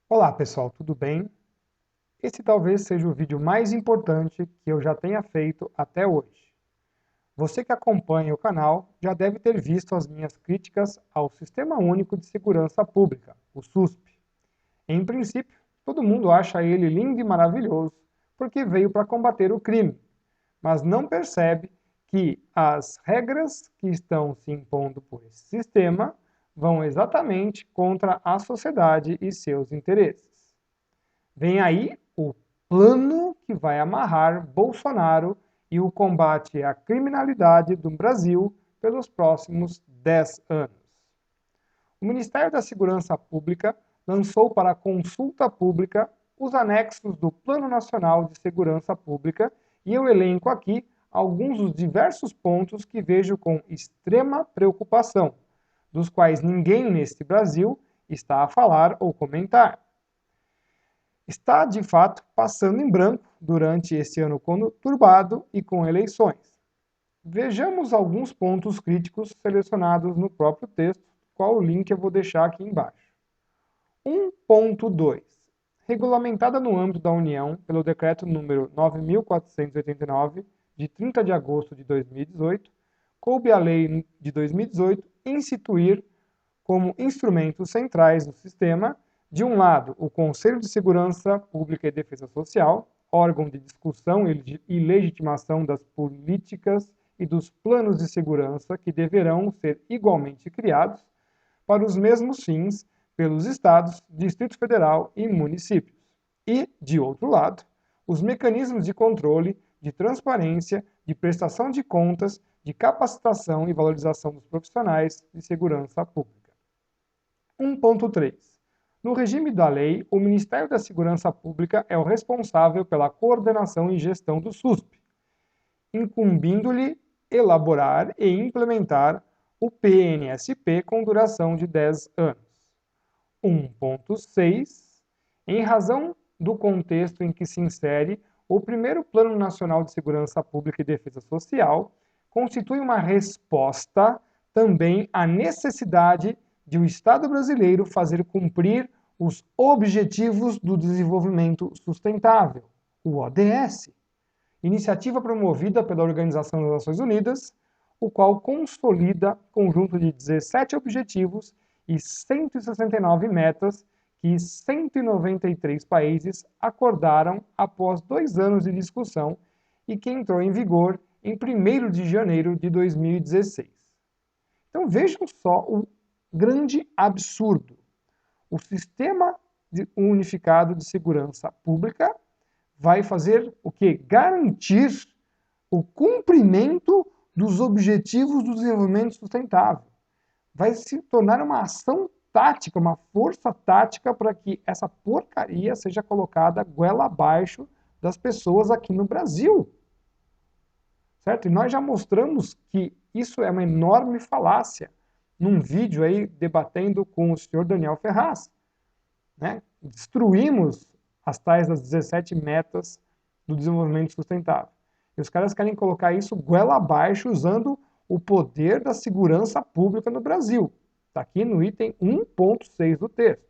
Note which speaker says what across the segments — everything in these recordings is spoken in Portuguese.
Speaker 1: Olá pessoal, tudo bem? Esse talvez seja o vídeo mais importante que eu já tenha feito até hoje. Você que acompanha o canal já deve ter visto as minhas críticas ao Sistema Único de Segurança Pública, o SUSP. Em princípio, todo mundo acha ele lindo e maravilhoso porque veio para combater o crime, mas não percebe que as regras que estão se impondo por esse sistema vão exatamente contra a sociedade e seus interesses. Vem aí o plano que vai amarrar Bolsonaro e o combate à criminalidade do Brasil pelos próximos 10 anos. O Ministério da Segurança Pública lançou para consulta pública os anexos do Plano Nacional de Segurança Pública e eu elenco aqui alguns dos diversos pontos que vejo com extrema preocupação, dos quais ninguém neste Brasil está a falar ou comentar. Está, de fato, passando em branco durante esse ano conturbado e com eleições. Vejamos alguns pontos críticos selecionados no próprio texto, qual o link eu vou deixar aqui embaixo. 1.2. Regulamentada no âmbito da União pelo Decreto número 9.489, de 30 de agosto de 2018, coube à Lei de 2018 instituir como instrumentos centrais do sistema, de um lado, o Conselho de Segurança Pública e Defesa Social, órgão de discussão e legitimação das políticas e dos planos de segurança que deverão ser igualmente criados para os mesmos fins pelos estados, Distrito Federal e municípios. E, de outro lado, os mecanismos de controle, de transparência, de prestação de contas, de capacitação e valorização dos profissionais de segurança pública. 1.3. No regime da lei, o Ministério da Segurança Pública é o responsável pela coordenação e gestão do SUSP, incumbindo-lhe elaborar e implementar o PNSP com duração de 10 anos. 1.6. Em razão do contexto em que se insere, o primeiro Plano Nacional de Segurança Pública e Defesa Social constitui uma resposta também à necessidade de o Estado brasileiro fazer cumprir os Objetivos do Desenvolvimento Sustentável, o ODS, iniciativa promovida pela Organização das Nações Unidas, o qual consolida conjunto de 17 objetivos e 169 metas que 193 países acordaram após 2 anos de discussão e que entrou em vigor em 1º de janeiro de 2016. Então vejam só o grande absurdo. O Sistema Unificado de Segurança Pública vai fazer o quê? Garantir o cumprimento dos Objetivos do Desenvolvimento Sustentável. Vai se tornar uma ação tática, uma força tática para que essa porcaria seja colocada goela abaixo das pessoas aqui no Brasil. Certo? E nós já mostramos que isso é uma enorme falácia num vídeo aí debatendo com o senhor Daniel Ferraz. Né? Destruímos as tais das 17 metas do desenvolvimento sustentável. E os caras querem colocar isso goela abaixo usando o poder da segurança pública no Brasil. Está aqui no item 1.6 do texto.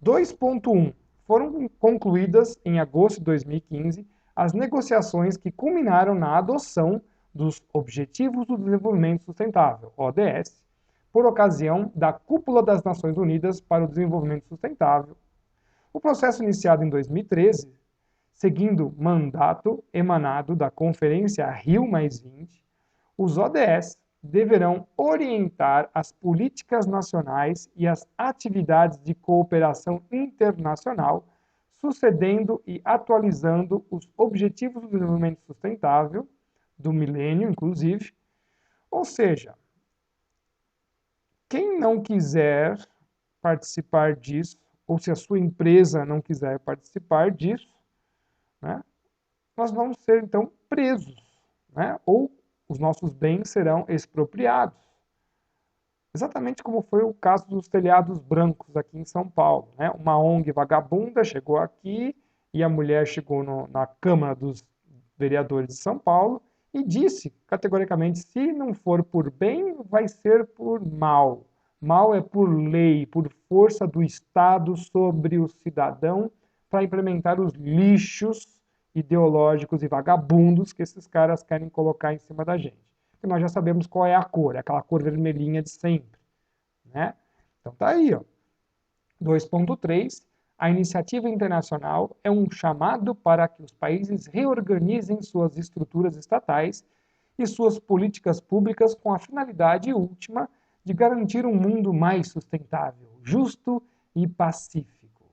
Speaker 1: 2.1. Foram concluídas em agosto de 2015 as negociações que culminaram na adoção dos Objetivos do Desenvolvimento Sustentável, ODS, por ocasião da Cúpula das Nações Unidas para o Desenvolvimento Sustentável. O processo iniciado em 2013, seguindo mandato emanado da Conferência Rio+20, os ODS deverão orientar as políticas nacionais e as atividades de cooperação internacional, sucedendo e atualizando os Objetivos do Desenvolvimento Sustentável, do milênio, inclusive. Ou seja, quem não quiser participar disso, ou se a sua empresa não quiser participar disso, né, nós vamos ser, então, presos, né, ou os nossos bens serão expropriados. Exatamente como foi o caso dos telhados brancos aqui em São Paulo. Né? Uma ONG vagabunda chegou aqui e a mulher chegou na Câmara dos Vereadores de São Paulo e disse categoricamente: se não for por bem, vai ser por mal. Mal é por lei, por força do Estado sobre o cidadão, para implementar os lixos ideológicos e vagabundos que esses caras querem colocar em cima da gente. Porque nós já sabemos qual é a cor, é aquela cor vermelhinha de sempre, né? Então tá aí, ó. 2.3, a iniciativa internacional é um chamado para que os países reorganizem suas estruturas estatais e suas políticas públicas com a finalidade última de garantir um mundo mais sustentável, justo e pacífico,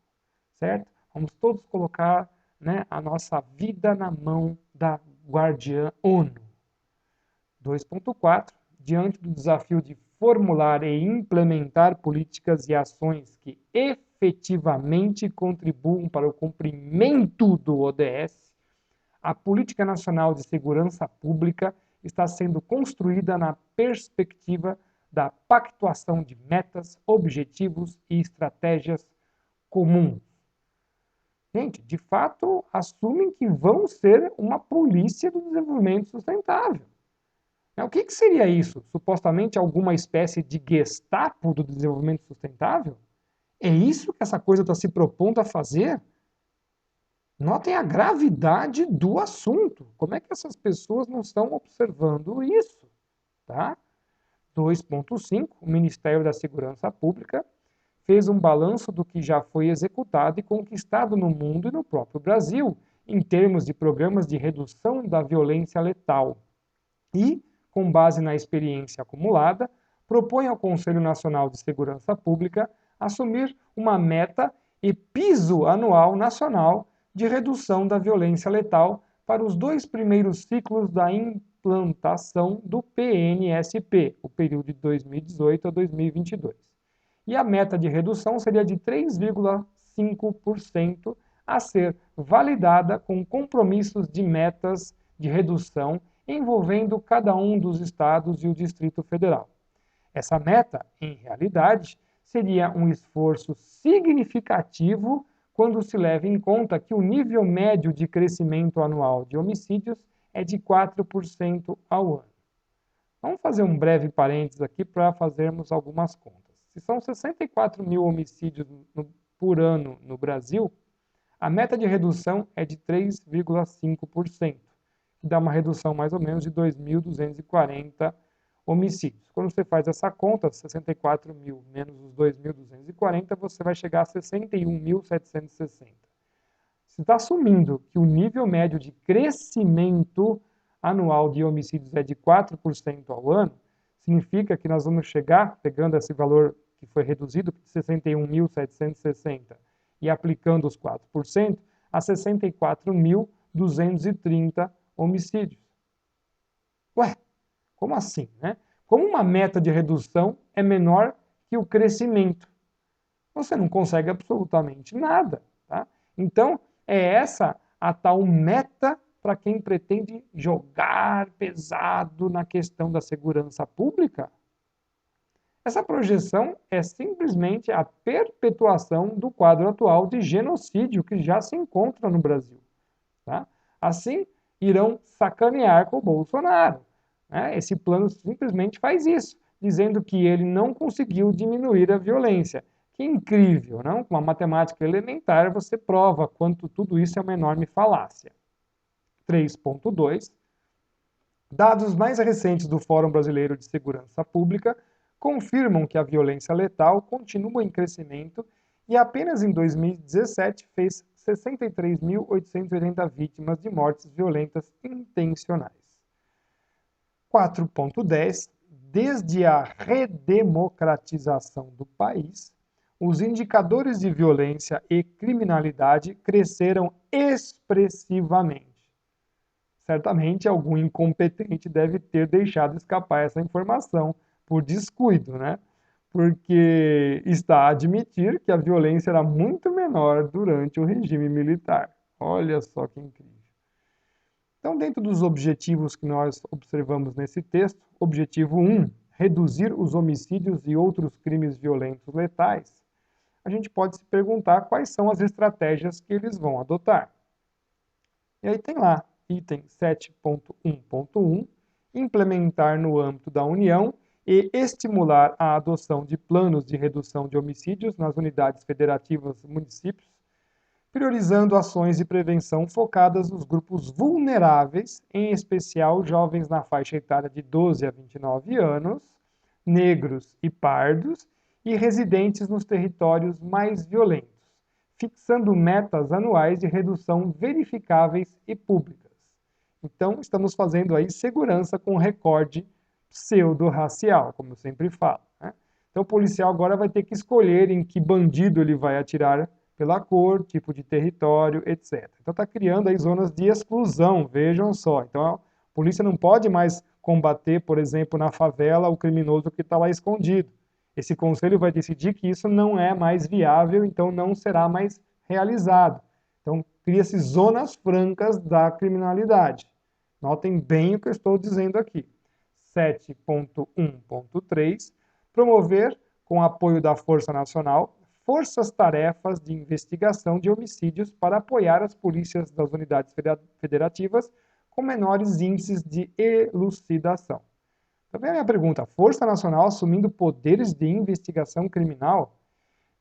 Speaker 1: certo? Vamos todos colocar, né, a nossa vida na mão da guardiã ONU. 2.4, diante do desafio de formular e implementar políticas e ações que efetivamente contribuam para o cumprimento do ODS, a Política Nacional de Segurança Pública está sendo construída na perspectiva da pactuação de metas, objetivos e estratégias comuns. Gente, de fato, assumem que vão ser uma polícia do desenvolvimento sustentável. O que seria isso? Supostamente alguma espécie de Gestapo do desenvolvimento sustentável? É isso que essa coisa está se propondo a fazer? Notem a gravidade do assunto. Como é que essas pessoas não estão observando isso? Tá? 2.5, o Ministério da Segurança Pública fez um balanço do que já foi executado e conquistado no mundo e no próprio Brasil, em termos de programas de redução da violência letal. E, com base na experiência acumulada, propõe ao Conselho Nacional de Segurança Pública assumir uma meta e piso anual nacional de redução da violência letal para os 2 primeiros ciclos da implantação do PNSP, o período de 2018 a 2022. E a meta de redução seria de 3,5% a ser validada com compromissos de metas de redução envolvendo cada um dos estados e o Distrito Federal. Essa meta, em realidade, seria um esforço significativo quando se leva em conta que o nível médio de crescimento anual de homicídios é de 4% ao ano. Vamos fazer um breve parênteses aqui para fazermos algumas contas. Se são 64 mil homicídios por ano no Brasil, a meta de redução é de 3,5%, que dá uma redução mais ou menos de 2.240 homicídios. Quando você faz essa conta, 64 mil menos os 2.240, você vai chegar a 61.760. Se está assumindo que o nível médio de crescimento anual de homicídios é de 4% ao ano, significa que nós vamos chegar, pegando esse valor que foi reduzido de 61.760 e aplicando os 4%, a 64.230 homicídios. Ué, como assim, né? Como uma meta de redução é menor que o crescimento? Você não consegue absolutamente nada, tá? Então, é essa a tal meta para quem pretende jogar pesado na questão da segurança pública? Essa projeção é simplesmente a perpetuação do quadro atual de genocídio que já se encontra no Brasil. Tá? Assim, irão sacanear com o Bolsonaro. Né? Esse plano simplesmente faz isso, dizendo que ele não conseguiu diminuir a violência. Que incrível, não? Com uma matemática elementar você prova quanto tudo isso é uma enorme falácia. 3.2. Dados mais recentes do Fórum Brasileiro de Segurança Pública confirmam que a violência letal continua em crescimento e apenas em 2017 fez 63.880 vítimas de mortes violentas intencionais. 4.10. Desde a redemocratização do país, os indicadores de violência e criminalidade cresceram expressivamente. Certamente algum incompetente deve ter deixado escapar essa informação por descuido, né? Porque está a admitir que a violência era muito menor durante o regime militar. Olha só que incrível. Então, dentro dos objetivos que nós observamos nesse texto, objetivo 1, reduzir os homicídios e outros crimes violentos letais, a gente pode se perguntar quais são as estratégias que eles vão adotar. E aí tem lá, item 7.1.1, implementar no âmbito da União e estimular a adoção de planos de redução de homicídios nas unidades federativas dos municípios, priorizando ações de prevenção focadas nos grupos vulneráveis, em especial jovens na faixa etária de 12 a 29 anos, negros e pardos, e residentes nos territórios mais violentos, fixando metas anuais de redução verificáveis e públicas. Então, estamos fazendo aí segurança com recorde pseudo-racial, como eu sempre falo, né? Então, o policial agora vai ter que escolher em que bandido ele vai atirar pela cor, tipo de território, etc. Então, está criando aí zonas de exclusão, vejam só. Então, a polícia não pode mais combater, por exemplo, na favela, o criminoso que está lá escondido. Esse conselho vai decidir que isso não é mais viável, então não será mais realizado. Então, cria-se zonas francas da criminalidade. Notem bem o que eu estou dizendo aqui. 7.1.3, promover, com apoio da Força Nacional, forças-tarefas de investigação de homicídios para apoiar as polícias das unidades federativas com menores índices de elucidação. Também a minha pergunta, a Força Nacional assumindo poderes de investigação criminal?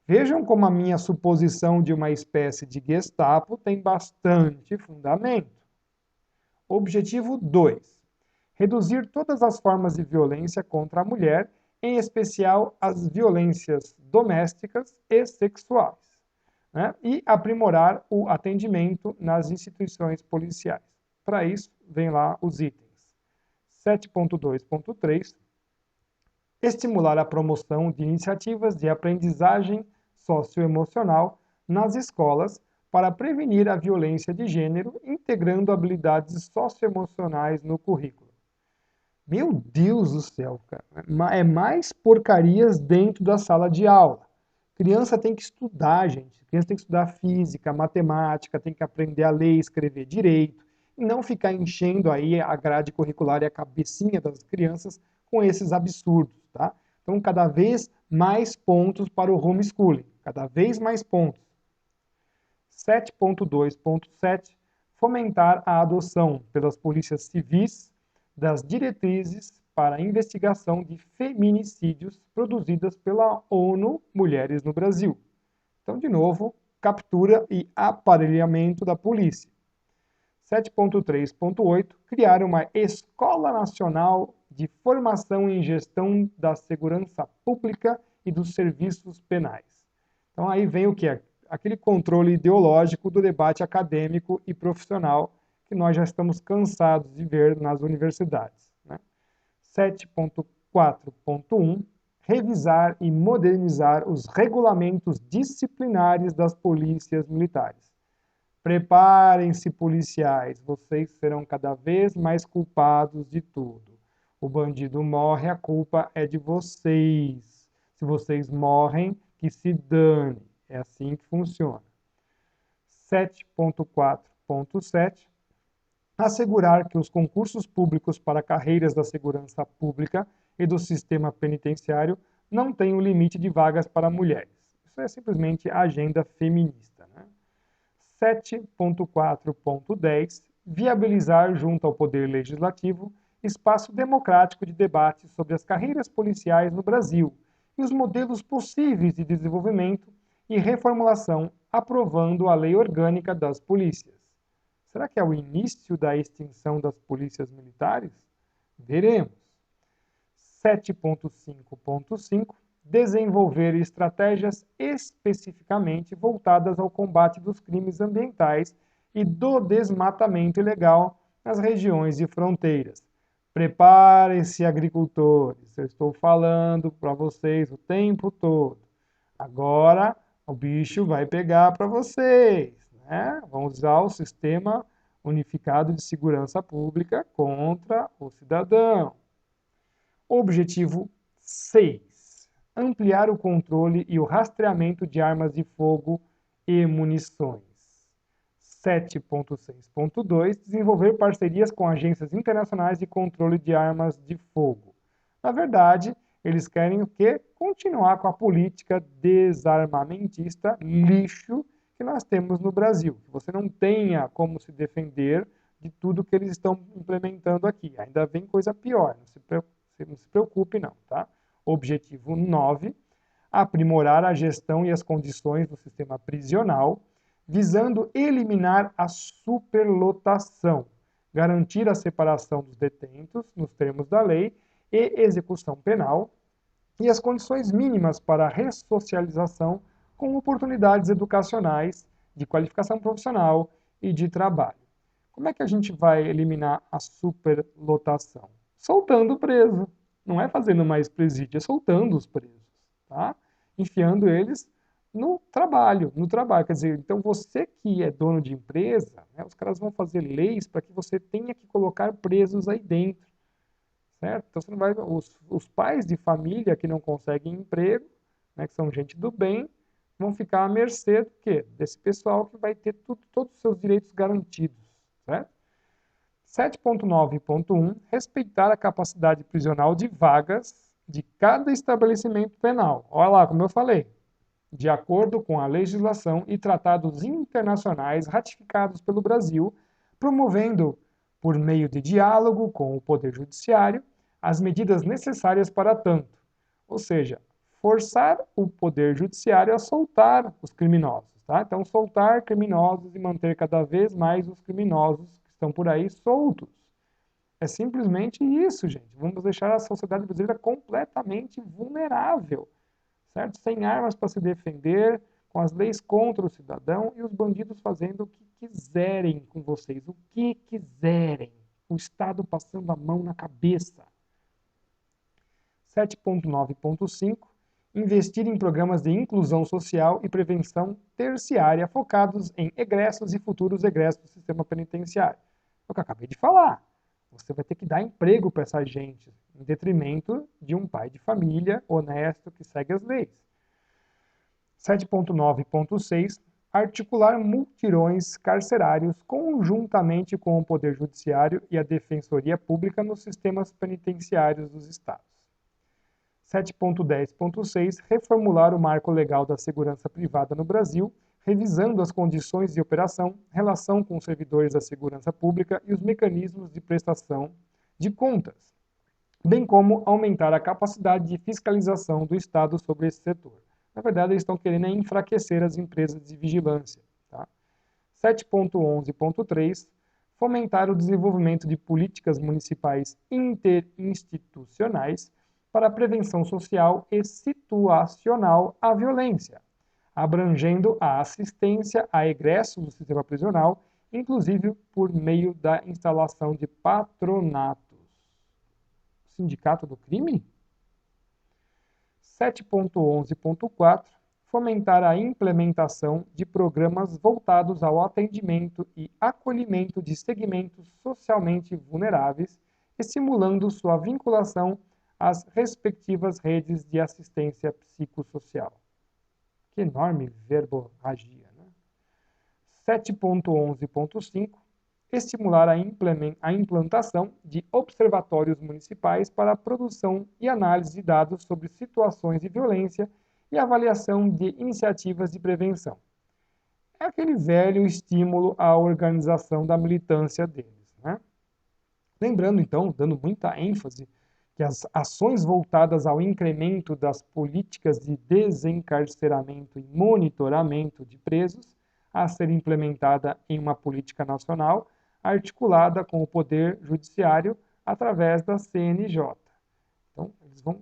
Speaker 1: Vejam como a minha suposição de uma espécie de Gestapo tem bastante fundamento. Objetivo 2. Reduzir todas as formas de violência contra a mulher, em especial as violências domésticas e sexuais, né? E aprimorar o atendimento nas instituições policiais. Para isso, vem lá os itens. 7.2.3, estimular a promoção de iniciativas de aprendizagem socioemocional nas escolas para prevenir a violência de gênero, integrando habilidades socioemocionais no currículo. Meu Deus do céu, cara. É mais porcarias dentro da sala de aula. Criança tem que estudar, gente. Criança tem que estudar física, matemática, tem que aprender a ler e escrever direito, e não ficar enchendo aí a grade curricular e a cabecinha das crianças com esses absurdos, tá? Então, cada vez mais pontos para o homeschooling. Cada vez mais pontos. 7.2.7, fomentar a adoção pelas polícias civis das diretrizes para a investigação de feminicídios produzidas pela ONU Mulheres no Brasil. Então, de novo, captura e aparelhamento da polícia. 7.3.8, criar uma Escola Nacional de Formação em Gestão da Segurança Pública e dos Serviços Penais. Então, aí vem o que? Aquele controle ideológico do debate acadêmico e profissional que nós já estamos cansados de ver nas universidades, né? 7.4.1, revisar e modernizar os regulamentos disciplinares das polícias militares. Preparem-se, policiais, vocês serão cada vez mais culpados de tudo. O bandido morre, a culpa é de vocês. Se vocês morrem, que se dane. É assim que funciona. 7.4.7, assegurar que os concursos públicos para carreiras da segurança pública e do sistema penitenciário não tenham limite de vagas para mulheres. Isso é simplesmente a agenda feminista, né? 7.4.10, viabilizar junto ao Poder Legislativo espaço democrático de debate sobre as carreiras policiais no Brasil e os modelos possíveis de desenvolvimento e reformulação, aprovando a Lei Orgânica das Polícias. Será que é o início da extinção das polícias militares? Veremos. 7.5.5, desenvolver estratégias especificamente voltadas ao combate dos crimes ambientais e do desmatamento ilegal nas regiões de fronteiras. Preparem-se, agricultores, eu estou falando para vocês o tempo todo. Agora o bicho vai pegar para vocês, né? Vamos usar o sistema unificado de segurança pública contra o cidadão. Objetivo 6. Ampliar o controle e o rastreamento de armas de fogo e munições. 7.6.2. Desenvolver parcerias com agências internacionais de controle de armas de fogo. Na verdade, eles querem o quê? Continuar com a política desarmamentista lixo que nós temos no Brasil. Que você não tenha como se defender de tudo que eles estão implementando aqui. Ainda vem coisa pior, não se Você não se preocupe não, tá? Objetivo 9, aprimorar a gestão e as condições do sistema prisional, visando eliminar a superlotação, garantir a separação dos detentos nos termos da lei e execução penal e as condições mínimas para a ressocialização com oportunidades educacionais, de qualificação profissional e de trabalho. Como é que a gente vai eliminar a superlotação? Soltando o preso. Não é fazendo mais presídio, é soltando os presos, tá? Enfiando eles no trabalho, Quer dizer, então você que é dono de empresa, né, os caras vão fazer leis para que você tenha que colocar presos aí dentro, certo? Então você não vai, os pais de família que não conseguem emprego, né, que são gente do bem, vão ficar à mercê do quê? Desse pessoal que vai ter todos os seus direitos garantidos, certo? 7.9.1, respeitar a capacidade prisional de vagas de cada estabelecimento penal. Olha lá, como eu falei, de acordo com a legislação e tratados internacionais ratificados pelo Brasil, promovendo, por meio de diálogo com o Poder Judiciário, as medidas necessárias para tanto. Ou seja, forçar o Poder Judiciário a soltar os criminosos. Tá? Então, soltar criminosos e manter cada vez mais os criminosos que estão por aí soltos. É simplesmente isso, gente. Vamos deixar a sociedade brasileira completamente vulnerável, certo? Sem armas para se defender, com as leis contra o cidadão e os bandidos fazendo o que quiserem com vocês, o que quiserem. O Estado passando a mão na cabeça. 7.9.5, investir em programas de inclusão social e prevenção terciária focados em egressos e futuros egressos do sistema penitenciário. É o que eu acabei de falar. Você vai ter que dar emprego para essa gente, em detrimento de um pai de família honesto que segue as leis. 7.9.6, articular multirões carcerários conjuntamente com o Poder Judiciário e a Defensoria Pública nos sistemas penitenciários dos estados. 7.10.6, reformular o marco legal da segurança privada no Brasil, revisando as condições de operação, relação com os servidores da segurança pública e os mecanismos de prestação de contas, bem como aumentar a capacidade de fiscalização do Estado sobre esse setor. Na verdade, eles estão querendo enfraquecer as empresas de vigilância. Tá? 7.11.3, fomentar o desenvolvimento de políticas municipais interinstitucionais para a prevenção social e situacional à violência, abrangendo a assistência a egressos do sistema prisional, inclusive por meio da instalação de patronatos. Sindicato do crime? 7.11.4, fomentar a implementação de programas voltados ao atendimento e acolhimento de segmentos socialmente vulneráveis, estimulando sua vinculação às respectivas redes de assistência psicossocial. Que enorme verborragia, né? 7.11.5, estimular a implantação de observatórios municipais para a produção e análise de dados sobre situações de violência e avaliação de iniciativas de prevenção. É aquele velho estímulo à organização da militância deles, né? Lembrando, então, dando muita ênfase, que as ações voltadas ao incremento das políticas de desencarceramento e monitoramento de presos a ser implementada em uma política nacional articulada com o Poder Judiciário através da CNJ. Então, eles vão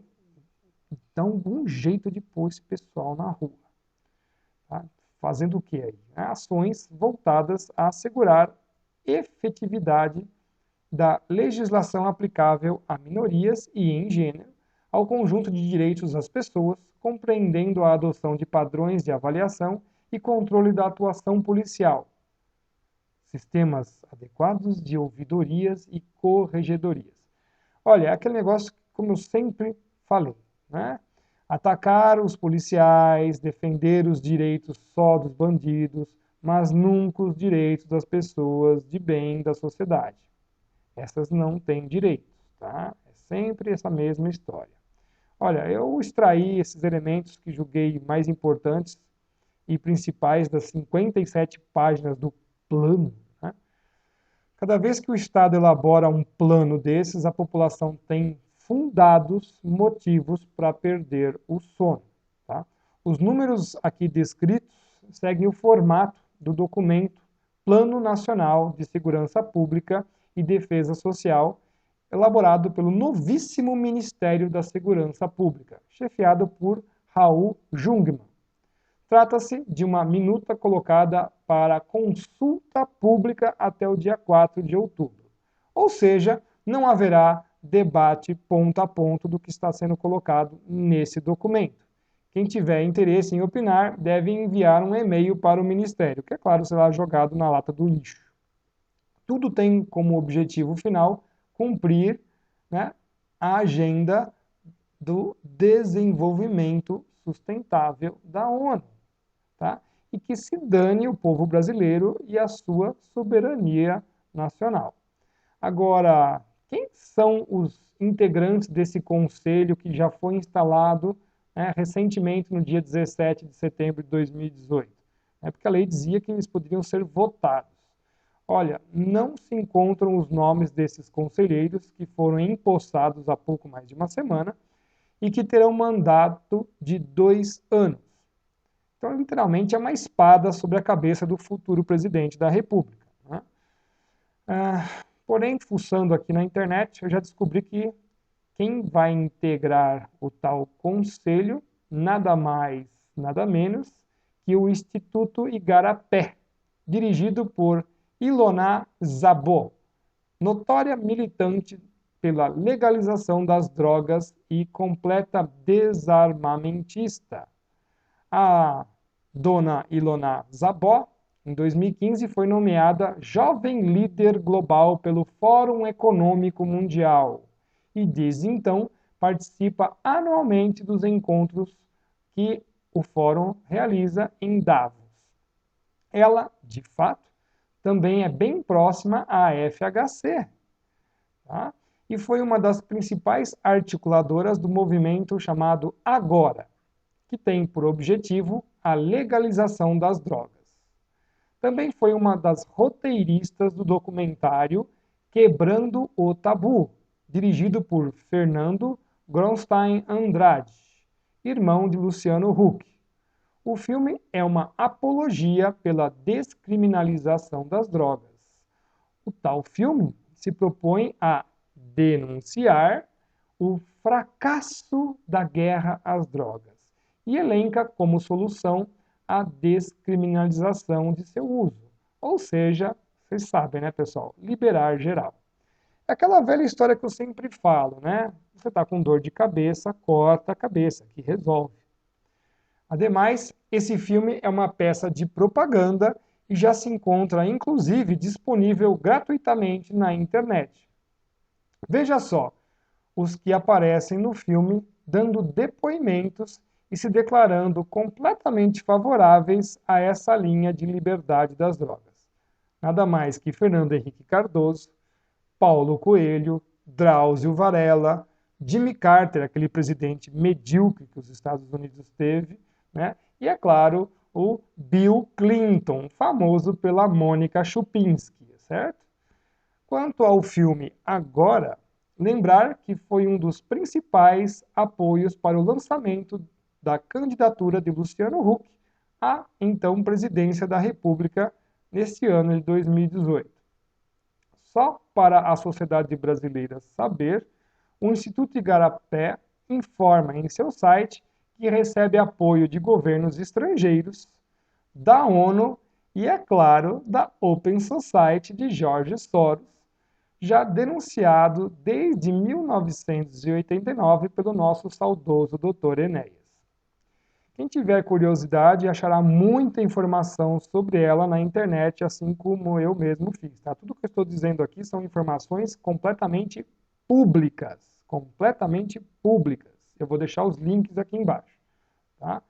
Speaker 1: dar algum jeito de pôr esse pessoal na rua. Tá? Fazendo o que aí? Ações voltadas a assegurar efetividade da legislação aplicável a minorias e, em gênero, ao conjunto de direitos das pessoas, compreendendo a adoção de padrões de avaliação e controle da atuação policial, sistemas adequados de ouvidorias e corregedorias. Olha, é aquele negócio, como eu sempre falei, né? Atacar os policiais, defender os direitos só dos bandidos, mas nunca os direitos das pessoas de bem da sociedade. Essas não têm direitos, tá? É sempre essa mesma história. Olha, eu extraí esses elementos que julguei mais importantes e principais das 57 páginas do plano. Né? Cada vez que o Estado elabora um plano desses, a população tem fundados motivos para perder o sono. Tá? Os números aqui descritos seguem o formato do documento Plano Nacional de Segurança Pública e Defesa Social, elaborado pelo novíssimo Ministério da Segurança Pública, chefiado por Raul Jungmann. Trata-se de uma minuta colocada para consulta pública até o dia 4 de outubro. Ou seja, não haverá debate ponto a ponto do que está sendo colocado nesse documento. Quem tiver interesse em opinar deve enviar um e-mail para o Ministério, que, é claro, será jogado na lata do lixo. Tudo tem como objetivo final cumprir, né, a agenda do desenvolvimento sustentável da ONU. Tá? E que se dane o povo brasileiro e a sua soberania nacional. Agora, quem são os integrantes desse conselho que já foi instalado, né, recentemente, no dia 17 de setembro de 2018? É porque a lei dizia que eles poderiam ser votados. Olha, não se encontram os nomes desses conselheiros que foram empossados há pouco mais de uma semana e que terão mandato de 2 anos. Então, literalmente, é uma espada sobre a cabeça do futuro presidente da República. Né? Porém, fuçando aqui na internet, eu já descobri que quem vai integrar o tal conselho, nada mais, nada menos que o Instituto Igarapé, dirigido por Ilona Zabó, notória militante pela legalização das drogas e completa desarmamentista. A dona Ilona Zabó, em 2015, foi nomeada Jovem Líder Global pelo Fórum Econômico Mundial e, desde então, participa anualmente dos encontros que o Fórum realiza em Davos. Ela, de fato, também é bem próxima à FHC, tá? E foi uma das principais articuladoras do movimento chamado Agora, que tem por objetivo a legalização das drogas. Também foi uma das roteiristas do documentário Quebrando o Tabu, dirigido por Fernando Gronstein Andrade, irmão de Luciano Huck. O filme é uma apologia pela descriminalização das drogas. O tal filme se propõe a denunciar o fracasso da guerra às drogas e elenca como solução a descriminalização de seu uso. Ou seja, vocês sabem, né, pessoal? Liberar geral. É aquela velha história que eu sempre falo, né? Você está com dor de cabeça, corta a cabeça, que resolve. Ademais, esse filme é uma peça de propaganda e já se encontra, inclusive, disponível gratuitamente na internet. Veja só, os que aparecem no filme dando depoimentos e se declarando completamente favoráveis a essa linha de liberdade das drogas. Nada mais que Fernando Henrique Cardoso, Paulo Coelho, Drauzio Varela, Jimmy Carter, aquele presidente medíocre que os Estados Unidos teve, né? E, é claro, o Bill Clinton, famoso pela Mônica Chupinski, certo? Quanto ao filme Agora, lembrar que foi um dos principais apoios para o lançamento da candidatura de Luciano Huck à então presidência da República neste ano de 2018. Só para a sociedade brasileira saber, o Instituto Igarapé informa em seu site que recebe apoio de governos estrangeiros, da ONU e, é claro, da Open Society de George Soros, já denunciado desde 1989 pelo nosso saudoso Dr. Enéas. Quem tiver curiosidade achará muita informação sobre ela na internet, assim como eu mesmo fiz. Tá? Tudo que eu estou dizendo aqui são informações completamente públicas. Completamente públicas. Eu vou deixar os links aqui embaixo. Tá?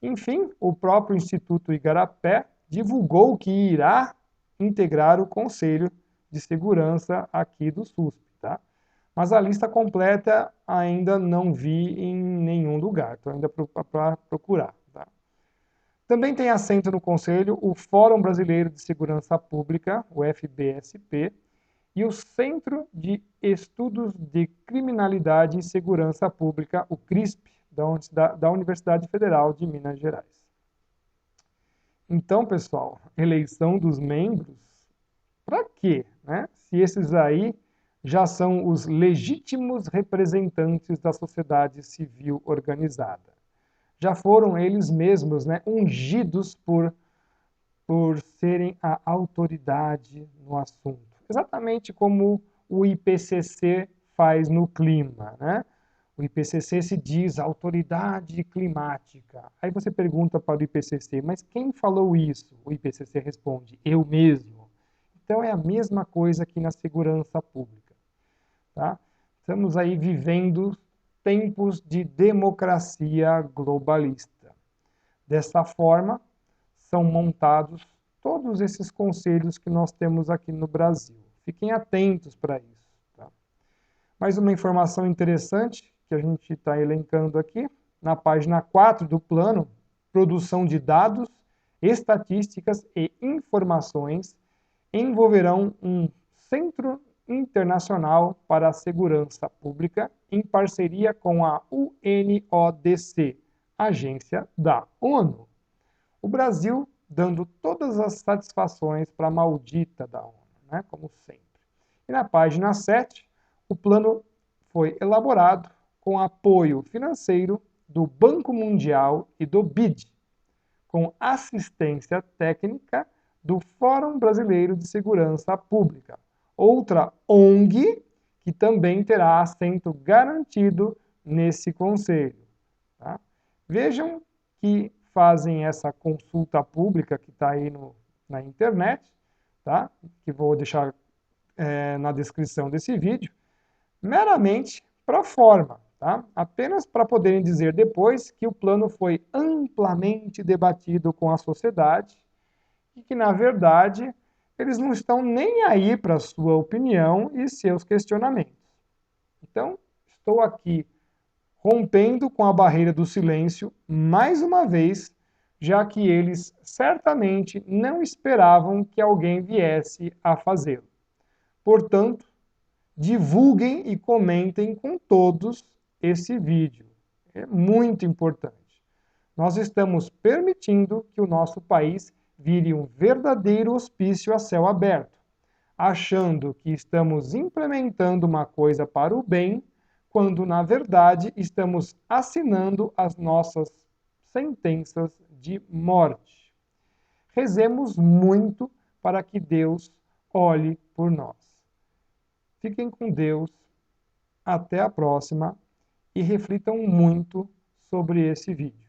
Speaker 1: Enfim, o próprio Instituto Igarapé divulgou que irá integrar o Conselho de Segurança aqui do SUSP. Tá? Mas a lista completa ainda não vi em nenhum lugar, estou ainda para procurar. Tá? Também tem assento no Conselho o Fórum Brasileiro de Segurança Pública, o FBSP, e o Centro de Estudos de Criminalidade e Segurança Pública, o CRISP, da Universidade Federal de Minas Gerais. Então, pessoal, eleição dos membros, para quê, né? Se esses aí já são os legítimos representantes da sociedade civil organizada. Já foram eles mesmos, né, ungidos por serem a autoridade no assunto. Exatamente como o IPCC faz no clima, né? O IPCC se diz autoridade climática. Aí você pergunta para o IPCC, mas quem falou isso? O IPCC responde, eu mesmo. Então é a mesma coisa aqui na segurança pública, tá? Estamos aí vivendo tempos de democracia globalista. Dessa forma, são montados todos esses conselhos que nós temos aqui no Brasil. Fiquem atentos para isso. Tá? Mais uma informação interessante que a gente está elencando aqui, na página 4 do plano, produção de dados, estatísticas e informações envolverão um Centro Internacional para a Segurança Pública em parceria com a UNODC, agência da ONU. O Brasil dando todas as satisfações para a maldita da ONU, né, como sempre. E na página 7, o plano foi elaborado com apoio financeiro do Banco Mundial e do BID, com assistência técnica do Fórum Brasileiro de Segurança Pública, outra ONG que também terá assento garantido nesse conselho. Tá? Vejam que fazem essa consulta pública que está aí na internet, tá? Que vou deixar na descrição desse vídeo, meramente para forma, tá? Apenas para poderem dizer depois que o plano foi amplamente debatido com a sociedade e que, na verdade, eles não estão nem aí para a sua opinião e seus questionamentos. Então, estou aqui rompendo com a barreira do silêncio mais uma vez, já que eles certamente não esperavam que alguém viesse a fazê-lo. Portanto, divulguem e comentem com todos esse vídeo. É muito importante. Nós estamos permitindo que o nosso país vire um verdadeiro hospício a céu aberto, achando que estamos implementando uma coisa para o bem, quando, na verdade, estamos assinando as nossas sentenças de morte. Rezemos muito para que Deus olhe por nós. Fiquem com Deus, até a próxima e reflitam muito sobre esse vídeo.